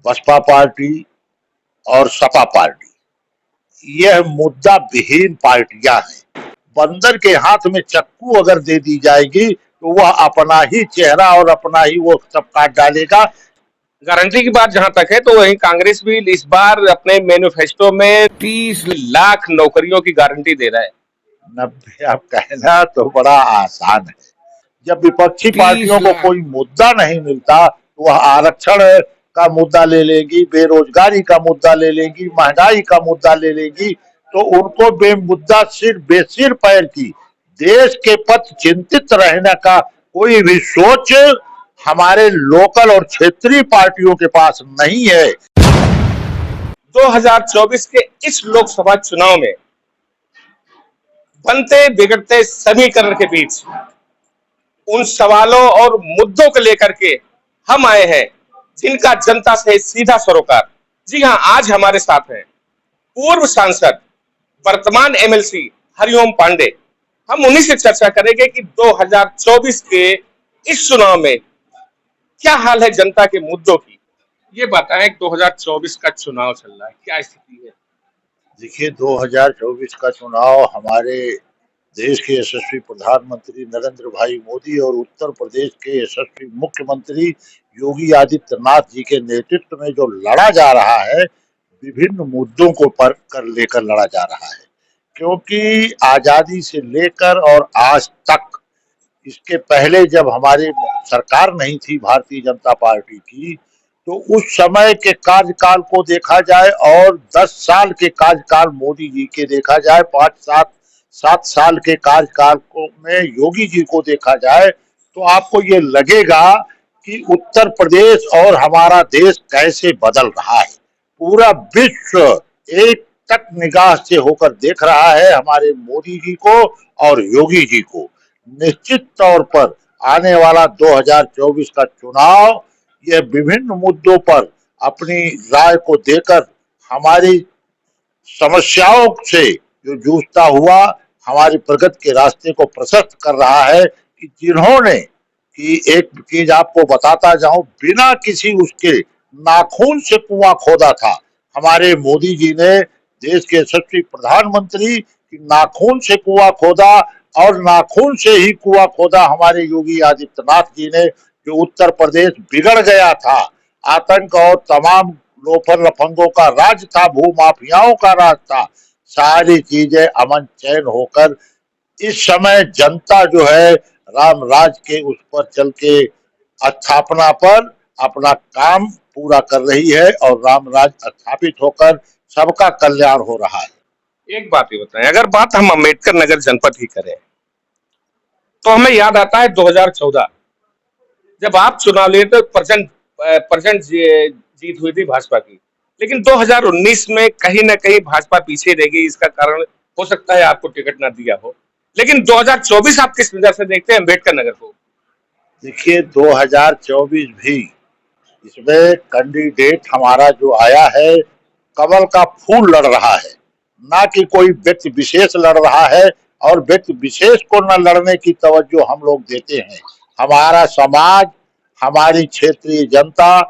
Baspa party और Sapa party, यह मुद्दा विहीन पार्टियां हैं। बंदर के हाथ में चक्कू अगर दे दी जाएगी तो वह अपना ही चेहरा और अपना ही वो सब काट डालेगा। गारंटी की बात जहां तक है तो वहीं कांग्रेस भी इस बार अपने मैनिफेस्टो में 30 लाख नौकरियों की गारंटी दे रहा है। 90 अब कहना तो बड़ा आसान है। जब विपक्षी पार्टियों को कोई मुद्दा नहीं मिलता तो वह आरक्षण का मुद्दा ले लेगी, बेरोजगारी का मुद्दा ले लेगी, महंगाई का मुद्दा ले लेगी, तो उनको बेमुद्दा सिर बेसिर पैर की देश के प्रति चिंतित रहने का कोई भी सोच हमारे लोकल और क्षेत्रीय पार्टियों के पास नहीं है। 2024 के इस लोकसभा चुनाव में बनते बिगड़ते समीकरण के बीच उन सवालों और मुद्दों को लेकर के हम आए हैं जिनका जनता से सीधा सरोकार। जी हां, आज हमारे साथ हैं पूर्व सांसद वर्तमान एमएलसी हरिओम पांडे। हम उन्हीं से चर्चा करेंगे कि 2024 के इस चुनाव में क्या हाल है जनता के मुद्दों की। ये बताएं, 2024 का चुनाव चल रहा है, क्या स्थिति है? देखिए, 2024 का चुनाव हमारे देश के यशस्वी प्रधानमंत्री नरेंद्र भाई मोदी और उत्तर प्रदेश के यशस्वी मुख्यमंत्री योगी आदित्यनाथ जी के नेतृत्व में जो लड़ा जा रहा है, विभिन्न मुद्दों को पर कर लेकर लड़ा जा रहा है। क्योंकि आजादी से लेकर और आज तक, इसके पहले जब हमारी सरकार नहीं थी भारतीय जनता पार्टी की, तो उस समय के कार्यकाल को देखा जाए और 10 साल के कार्यकाल मोदी जी के देखा जाए, 5-7 साल के कार्यकाल को में योगी जी को देखा जाए, तो आपको ये लगेगा कि उत्तर प्रदेश और हमारा देश कैसे बदल रहा है। पूरा विश्व एक तक निगाह से होकर देख रहा है हमारे मोदी जी को और योगी जी को। निश्चित तौर पर आने वाला 2024 का चुनाव यह विभिन्न मुद्दों पर अपनी राय को देकर हमारी समस्याओं से जो जूझता हुआ हमारी प्रगति के रास्ते को प्रशस्त कर रहा है। कि जिन्होंने कि एक चीज आपको बताता जाऊं, बिना किसी उसके नाखून से कुआं खोदा था। हमारे मोदी जी ने देश के यशस्वी प्रधानमंत्री की नाखून से कुआं खोदा और नाखून से ही कुआं खोदा हमारे योगी आदित्यनाथ जी ने। जो उत्तर प्रदेश बिगड़ गया था, आतंक और तमाम लोफर लफंगों का राज था, भूमाफियाओं का राज था, सारी चीजें अमन चैन होकर इस समय जनता जो है राम राज के उस पर चल के स्थापना पर अपना काम पूरा कर रही है और राम राज स्थापित होकर सबका कल्याण हो रहा है। एक बात ही बताएं, अगर बात हम अम्बेडकर नगर जनपद की करें तो हमें याद आता है 2014 जब आप चुनाव लिए तो परसेंट जीत हुई थी भाजपा की। लेकिन 2019 में कहीं ना कहीं भाजपा पीछे रह गई। इसका कारण हो सकता है आपको टिकट ना दिया हो, लेकिन 2024 आप किस नजर से देखते हैं अम्बेडकर नगर को? देखिए, 2024 भी इसमें कैंडिडेट हमारा जो आया है, कमल का फूल लड़ रहा है, ना कि कोई व्यक्ति विशेष लड़ रहा है। और व्यक्ति विशेष को न लड़ने की तवज्जो हम लोग देते हैं। हमारा समाज, हमारी क्षेत्रीय जनता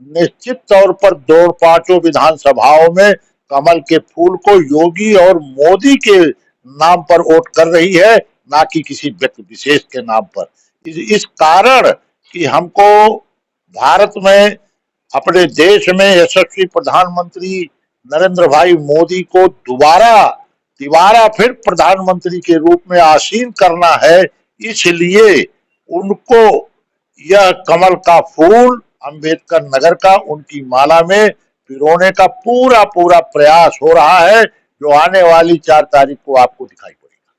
निश्चित तौर पर 2-5 विधानसभाओं में कमल के फूल को योगी और मोदी के नाम पर वोट कर रही है, ना कि किसी व्यक्ति विशेष के नाम पर। इस कारण कि हमको भारत में, अपने देश में यशस्वी प्रधानमंत्री नरेंद्र भाई मोदी को दोबारा फिर प्रधानमंत्री के रूप में आसीन करना है। इसलिए उनको यह कमल का फूल अंबेडकर नगर का उनकी माला में पिरोने का पूरा प्रयास हो रहा है, जो आने वाली 4 तारीख को आपको दिखाई पड़ेगा।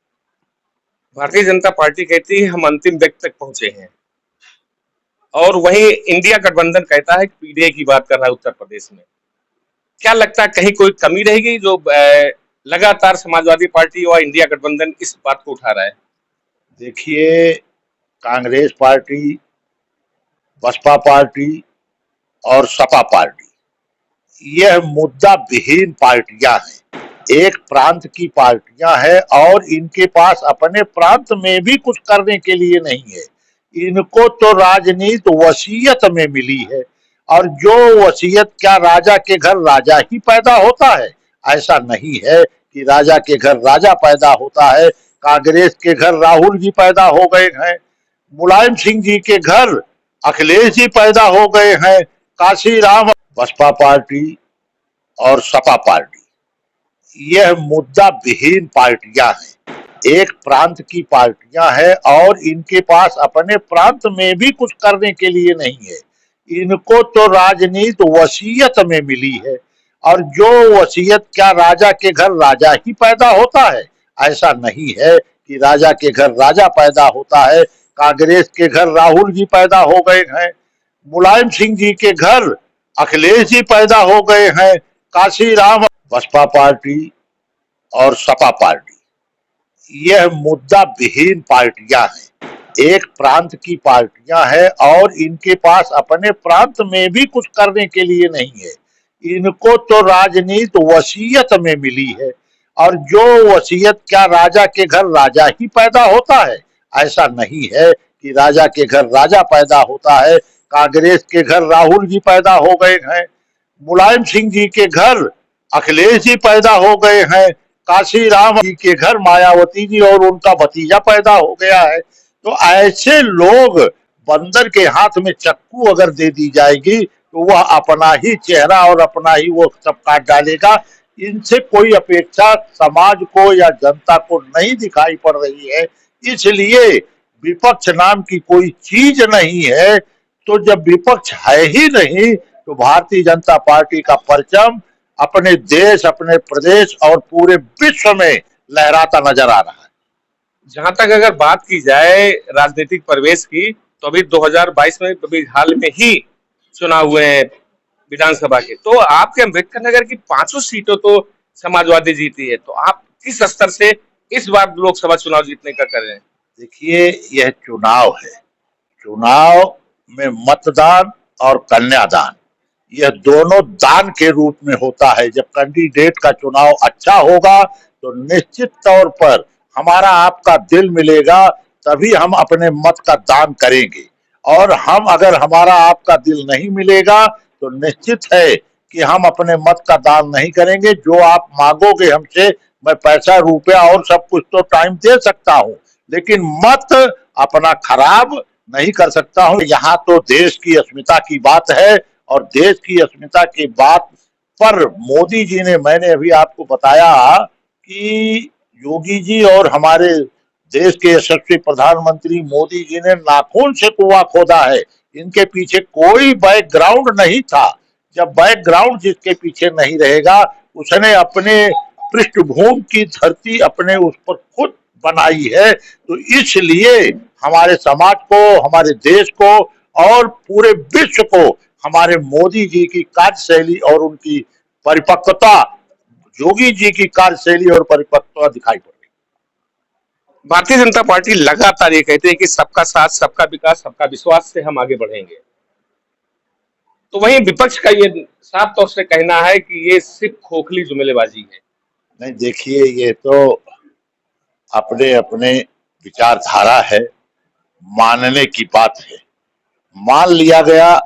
भारतीय जनता पार्टी कहती है हम अंतिम व्यक्ति तक पहुंचे हैं, और वहीं इंडिया गठबंधन कहता है कि पीडीए की बात कर रहा है उत्तर प्रदेश में। क्या लगता है कहीं कोई कमी रहेगी जो लगातार समाजवादी पार्टी और इंडिया गठबंधन इस बात को उठा रहा है? देखिए, कांग्रेस पार्टी, बसपा पार्टी और सपा पार्टी, यह मुद्दा विहीन पार्टियां हैं, एक प्रांत की पार्टियां हैं और इनके पास अपने प्रांत में भी कुछ करने के लिए नहीं है। इनको तो राजनीति वसीयत में मिली है और जो वसीयत क्या राजा के घर राजा ही पैदा होता है, ऐसा नहीं है कि राजा के घर राजा पैदा होता है। कांग्रेस के घर राहुल जी पैदा हो गए हैं, मुलायम सिंह जी के घर अखिलेश जी पैदा हो गए हैं, काशीराम, बसपा पार्टी और सपा पार्टी यह मुद्दा विहीन पार्टियां हैं, एक प्रांत की पार्टियां हैं और इनके पास अपने प्रांत में भी कुछ करने के लिए नहीं है। इनको तो राजनीति वसीयत में मिली है, और जो वसीयत क्या राजा के घर राजा ही पैदा होता है, ऐसा नहीं है कि राजा के घर राजा पैदा होता है। कांग्रेस के घर राहुल जी पैदा हो गए हैं, मुलायम सिंह जी के घर अखिलेश जी पैदा हो गए हैं, काशीराम, बसपा पार्टी और सपा पार्टी यह मुद्दा विहीन पार्टियां हैं, एक प्रांत की पार्टियां हैं और इनके पास अपने प्रांत में भी कुछ करने के लिए नहीं है। इनको तो राजनीति वसीयत में मिली है, और जो वसीयत क्या राजा के घर राजा ही पैदा होता है, ऐसा नहीं है कि राजा के घर राजा पैदा होता है। कांग्रेस के घर राहुल जी पैदा हो गए हैं, मुलायम सिंह जी के घर अखिलेश जी पैदा हो गए हैं, काशीराम जी के घर मायावती जी और उनका भतीजा पैदा हो गया है। तो ऐसे लोग, बंदर के हाथ में चक्कू अगर दे दी जाएगी तो वह अपना ही चेहरा और अपना ही वो सब काट डालेगा। इनसे कोई अपेक्षा समाज को या जनता को नहीं दिखाई पड़ रही है, इसलिए विपक्ष नाम की कोई चीज नहीं है। तो जब विपक्ष है ही नहीं तो भारतीय जनता पार्टी का परचम अपने देश, अपने प्रदेश और पूरे विश्व में लहराता नजर आ रहा है। जहां तक अगर बात की जाए राजनीतिक प्रवेश की, तो अभी 2022 में अभी हाल में ही चुनाव हुए हैं विधानसभा के, तो आपके अम्बेडकर नगर की 5 सीटों तो समाजवादी जीती है, तो आप किस स्तर से इस बार लोकसभा चुनाव जीतने का कर रहे हैं? देखिए, यह चुनाव है, चुनाव में मतदान और कन्यादान यह दोनों दान के रूप में होता है। जब कैंडिडेट का चुनाव अच्छा होगा तो निश्चित तौर पर हमारा आपका दिल मिलेगा, तभी हम अपने मत का दान करेंगे। और हम अगर हमारा आपका दिल नहीं मिलेगा तो निश्चित है कि हम अपने मत का दान नहीं करेंगे। जो आप मांगोगे हमसे, मैं पैसा रुपया और सब कुछ तो टाइम दे सकता हूँ, लेकिन मत अपना खराब नहीं कर सकता हूँ। यहाँ तो देश की अस्मिता की बात है, और देश की अस्मिता की बात पर मोदी जी ने, मैंने अभी आपको बताया कि योगी जी और हमारे देश के यशस्वी प्रधानमंत्री मोदी जी ने नाखून से कुआं खोदा है। इनके पीछे कोई बैकग्राउंड नहीं था। जब बैकग्राउंड जिसके पीछे नहीं रहेगा, उसने अपने पृष्ठभूमि की धरती अपने उस पर खुद बनाई है। तो इसलिए हमारे समाज को, हमारे देश को और पूरे विश्व को हमारे मोदी जी की कार्यशैली और उनकी परिपक्वता, योगी जी की कार्यशैली और परिपक्वता दिखाई पड़ रही। भारतीय जनता पार्टी लगातार ये कहते हैं कि सबका साथ, सबका विकास, सबका विश्वास से हम आगे बढ़ेंगे, तो वहीं विपक्ष का ये साफ तौर से कहना है कि ये सिर्फ खोखली जुमलेबाजी है। नहीं, देखिए, ये तो अपने अपने विचारधारा है, मानने की बात है। मान लिया गया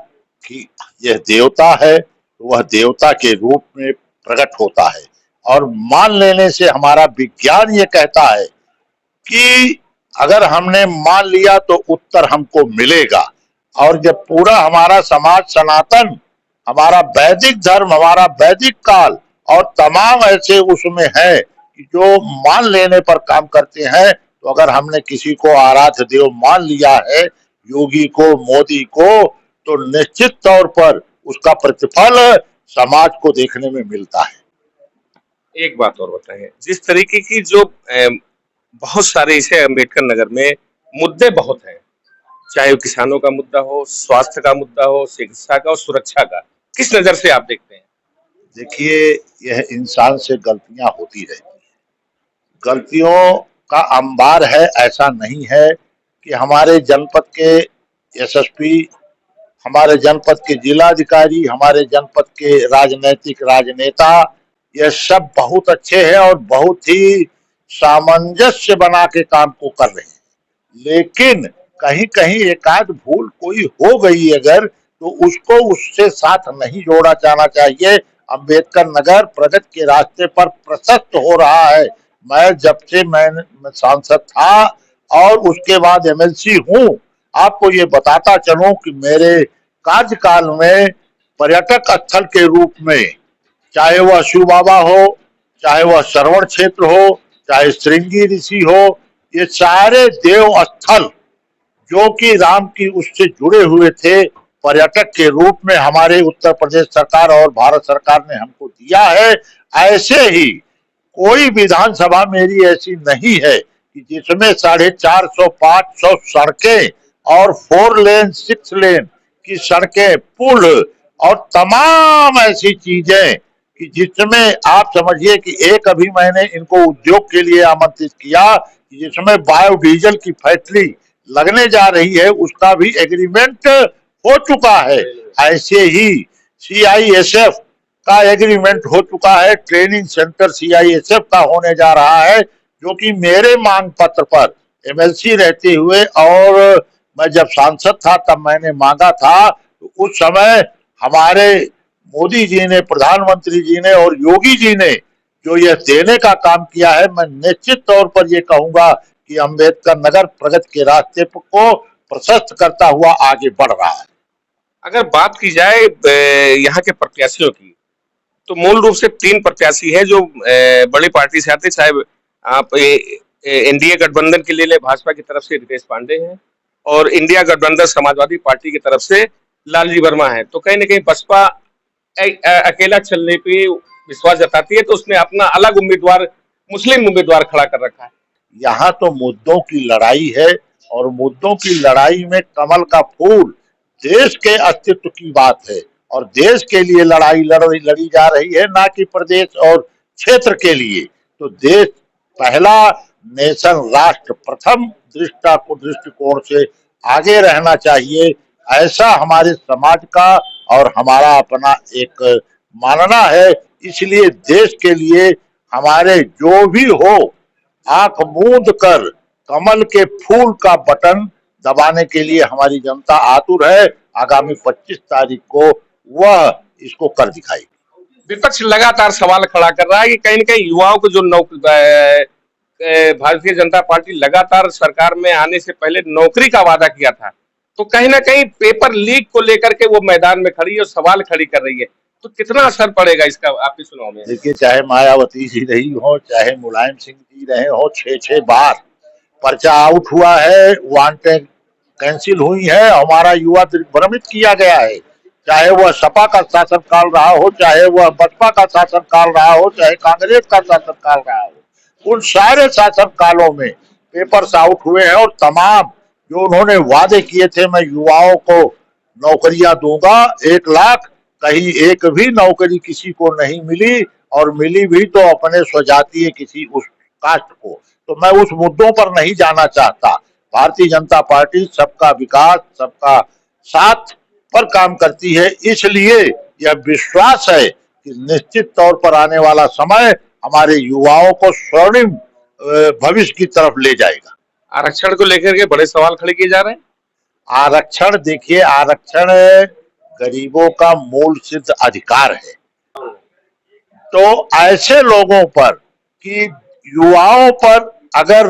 कि यह देवता है तो वह देवता के रूप में प्रकट होता है, और मान लेने से हमारा विज्ञान ये कहता है कि अगर हमने मान लिया तो उत्तर हमको मिलेगा। और जब पूरा हमारा समाज सनातन, हमारा वैदिक धर्म, हमारा वैदिक काल और तमाम ऐसे उसमें है कि जो मान लेने पर काम करते हैं, तो अगर हमने किसी को आराध्य देव मान लिया है, योगी को, मोदी को, तो निश्चित तौर पर उसका प्रतिफल समाज को देखने में मिलता है। एक बात और बताएं, जिस तरीके की जो बहुत सारे इसे अम्बेडकर नगर में मुद्दे बहुत हैं, चाहे वो किसानों का मुद्दा हो, स्वास्थ्य का मुद्दा हो, शिक्षा का और सुरक्षा का, किस नजर से आप देखते हैं? देखिए, यह इंसान से गलतियां होती रहती हैं, गलतियों का अंबार है। ऐसा नहीं है कि हमारे जनपद के यशस्वी, हमारे जनपद के जिलाधिकारी, हमारे जनपद के राजनैतिक राजनेता, यह सब बहुत अच्छे हैं और बहुत ही सामंजस्य बना के काम को कर रहे हैं। लेकिन कहीं कहीं एकाध भूल कोई हो गई अगर, तो उसको उससे साथ नहीं जोड़ा जाना चाहिए। अंबेडकर नगर प्रगति के रास्ते पर प्रशस्त हो रहा है। मैं सांसद था और उसके बाद एमएलसी हूँ। आपको ये बताता चलूं कि मेरे कार्यकाल में पर्यटक स्थल के रूप में चाहे वह शिव बाबा हो, चाहे वह श्रवण क्षेत्र हो, चाहे श्रृंगी ऋषि हो, ये सारे देव स्थल जो कि राम की उससे जुड़े हुए थे, पर्यटक के रूप में हमारे उत्तर प्रदेश सरकार और भारत सरकार ने हमको दिया है। ऐसे ही कोई विधानसभा मेरी ऐसी नहीं है कि जिसमें 450 500 सड़कें और 4 लेन 6 लेन की सड़कें, पुल और तमाम ऐसी चीजें कि जिसमें आप समझिए कि एक अभी मैंने इनको उद्योग के लिए आमंत्रित किया, जिसमें बायोडीजल की फैक्ट्री लगने जा रही है, उसका भी एग्रीमेंट हो चुका है। ऐसे ही सीआईएसएफ का एग्रीमेंट हो चुका है, ट्रेनिंग सेंटर सीआईएसएफ का होने जा रहा है, जो कि मेरे मांग पत्र पर एमएलसी रहते हुए और मैं जब सांसद था तब मैंने मांगा था। तो उस समय हमारे मोदी जी ने, प्रधानमंत्री जी ने और योगी जी ने जो यह देने का काम किया है, मैं निश्चित तौर पर यह कहूंगा कि अंबेडकर नगर प्रगति के रास्ते को प्रशस्त करता हुआ आगे बढ़ रहा है। अगर बात की जाए यहाँ के प्रत्याशियों की, तो मूल रूप से 3 प्रत्याशी है जो बड़ी पार्टी से आते, चाहे आप एनडीए गठबंधन के लिए भाजपा की तरफ से रितेश पांडे हैं और इंडिया गठबंधन समाजवादी पार्टी की तरफ से लालजी वर्मा है। तो कहीं ना कहीं बसपा अकेला चलने पे विश्वास जताती है, तो उसने अपना अलग उम्मीदवार, मुस्लिम उम्मीदवार खड़ा कर रखा है। यहाँ तो मुद्दों की लड़ाई है और मुद्दों की लड़ाई में कमल का फूल देश के अस्तित्व की बात है और देश के लिए लड़ाई लड़ी जा रही है, ना कि प्रदेश और क्षेत्र के लिए। तो देश पहला, नेशन राष्ट्र प्रथम दृष्टिकोण से आगे रहना चाहिए, ऐसा हमारे समाज का और हमारा अपना एक मानना है। इसलिए देश के लिए हमारे जो भी हो, आंख मूंद कर कमल के फूल का बटन दबाने के लिए हमारी जनता आतुर है। आगामी 25 तारीख को वह इसको कर दिखाएगी। विपक्ष लगातार सवाल खड़ा कर रहा है कि कहीं न कहीं युवाओं को जो भारतीय जनता पार्टी लगातार सरकार में आने से पहले नौकरी का वादा किया था, तो कहीं ना कहीं पेपर लीक को लेकर के वो मैदान में खड़ी है और सवाल खड़ी कर रही है। तो कितना असर पड़ेगा इसका आपके चुनाव में? देखिए, चाहे मायावती जी रही हो, चाहे मुलायम सिंह जी रहे हो, 6-6 बार पर्चा आउट हुआ है, वांटेड कैंसिल हुई है, हमारा युवा भ्रमित किया गया है। चाहे वह सपा का शासनकाल रहा हो, चाहे वह बसपा का शासनकाल रहा हो, चाहे कांग्रेस का शासनकाल रहा हो, उन सारे शासन कालों में पेपर्स आउट हुए हैं और तमाम जो उन्होंने वादे किए थे, मैं युवाओं को नौकरियां दूंगा 1 लाख, कहीं एक भी नौकरी किसी को नहीं मिली और मिली भी तो अपने स्वजातीय किसी उस कास्ट को। तो मैं उस मुद्दों पर नहीं जाना चाहता। भारतीय जनता पार्टी सबका विकास, सबका साथ पर काम करती है, इसलिए यह विश्वास है कि निश्चित तौर पर आने वाला समय हमारे युवाओं को स्वर्णिम भविष्य की तरफ ले जाएगा। आरक्षण को लेकर के बड़े सवाल खड़े किए जा रहे हैं। आरक्षण, देखिए, आरक्षण गरीबों का मूल सिद्ध अधिकार है। तो ऐसे लोगों पर कि युवाओं पर अगर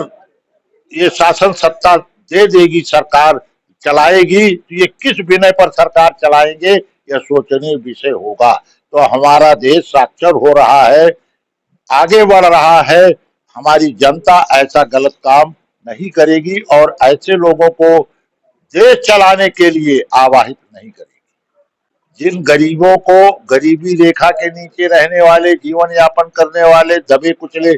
ये शासन सत्ता दे देगी, सरकार चलाएगी, तो ये किस विनय पर सरकार चलाएंगे, यह सोचनीय विषय होगा। तो हमारा देश साक्षर हो रहा है, आगे बढ़ रहा है, हमारी जनता ऐसा गलत काम नहीं करेगी और ऐसे लोगों को देश चलाने के लिए आवाहित नहीं करेगी। जिन गरीबों को, गरीबी रेखा के नीचे रहने वाले, जीवन यापन करने वाले, दबे कुचले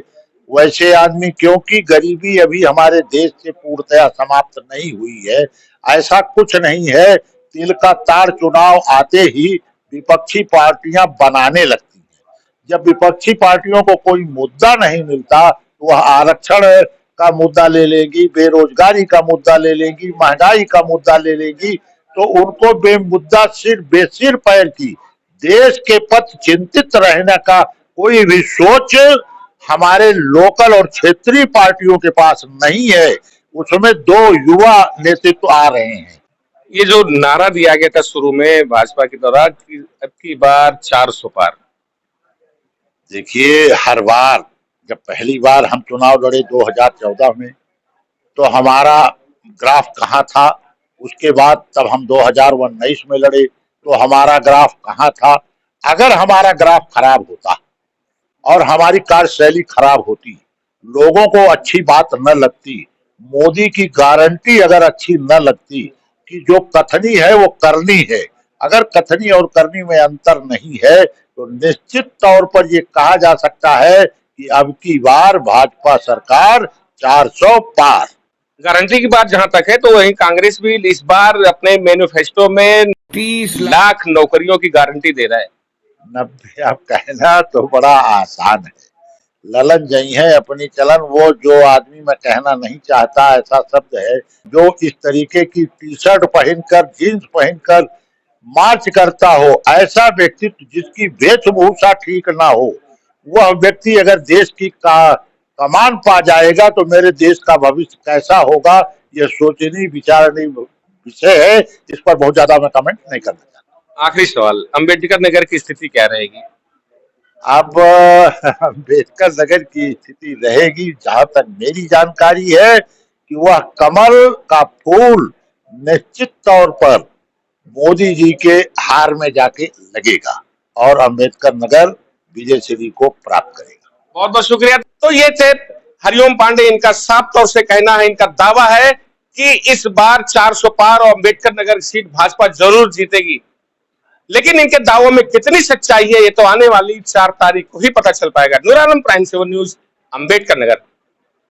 वैसे आदमी, क्योंकि गरीबी अभी हमारे देश से पूर्णतया समाप्त नहीं हुई है, ऐसा कुछ नहीं है। तिल का ताड़ चुनाव आते ही विपक्षी पार्टियां बनाने लगती हैं। जब विपक्षी पार्टियों को कोई मुद्दा नहीं मिलता तो वह आरक्षण का मुद्दा ले लेगी, बेरोजगारी का मुद्दा ले लेगी, महंगाई का मुद्दा ले लेगी, तो उनको बेमुद्दा सिर बेसिर पैर की देश के पथ चिंतित रहने का कोई भी सोच हमारे लोकल और क्षेत्रीय पार्टियों के पास नहीं है। उसमें 2 युवा नेतृत्व आ रहे हैं। ये जो नारा दिया गया था शुरू में भाजपा के द्वारा कि अब की बार 400 पार। देखिए, हर बार जब पहली बार हम चुनाव लड़े 2014 में, तो हमारा ग्राफ कहाँ था, उसके बाद तब हम 2019 में लड़े तो हमारा ग्राफ कहाँ था। अगर हमारा ग्राफ खराब होता और हमारी कार्यशैली खराब होती, लोगों को अच्छी बात न लगती, मोदी की गारंटी अगर अच्छी न लगती कि जो कथनी है वो करनी है, अगर कथनी और करनी में अंतर नहीं है, तो निश्चित तौर पर ये कहा जा सकता है कि अब की बार भाजपा सरकार 400 पार। गारंटी की बात जहां तक है तो वहीं कांग्रेस भी इस बार अपने मैनिफेस्टो में 30 लाख नौकरियों की गारंटी दे रहा है। 90 अब कहना तो बड़ा आसान है, ललन जई है अपनी चलन। वो जो आदमी मैं कहना नहीं चाहता ऐसा शब्द है, जो इस तरीके की टी शर्ट पहनकर, जीन्स पहनकर मार्च करता हो, ऐसा व्यक्तित्व जिसकी वेशभूषा ठीक ना हो, वह व्यक्ति अगर देश की कमान पा जाएगा तो मेरे देश का भविष्य कैसा होगा, यह सोचनी विचारनी विषय है। इस पर बहुत ज्यादा मैं कमेंट नहीं करना चाहता। आखिरी सवाल, अंबेडकर नगर की स्थिति क्या रहेगी? अब अम्बेडकर नगर की स्थिति रहेगी, जहां तक मेरी जानकारी है, कि वह कमल का फूल निश्चित तौर पर मोदी जी के हार में जाके लगेगा और अम्बेडकर नगर विजय श्री को प्राप्त करेगा। बहुत बहुत शुक्रिया। तो ये थे हरिओम पांडे, इनका साफ तौर से कहना है, इनका दावा है कि इस बार 400 पार और अम्बेडकर नगर सीट भाजपा जरूर जीतेगी। लेकिन इनके दावों में कितनी सच्चाई है ये तो आने वाली 4 तारीख को ही पता चल पाएगा। Noor Alam, prime 7 news, Ambedkar Nagar.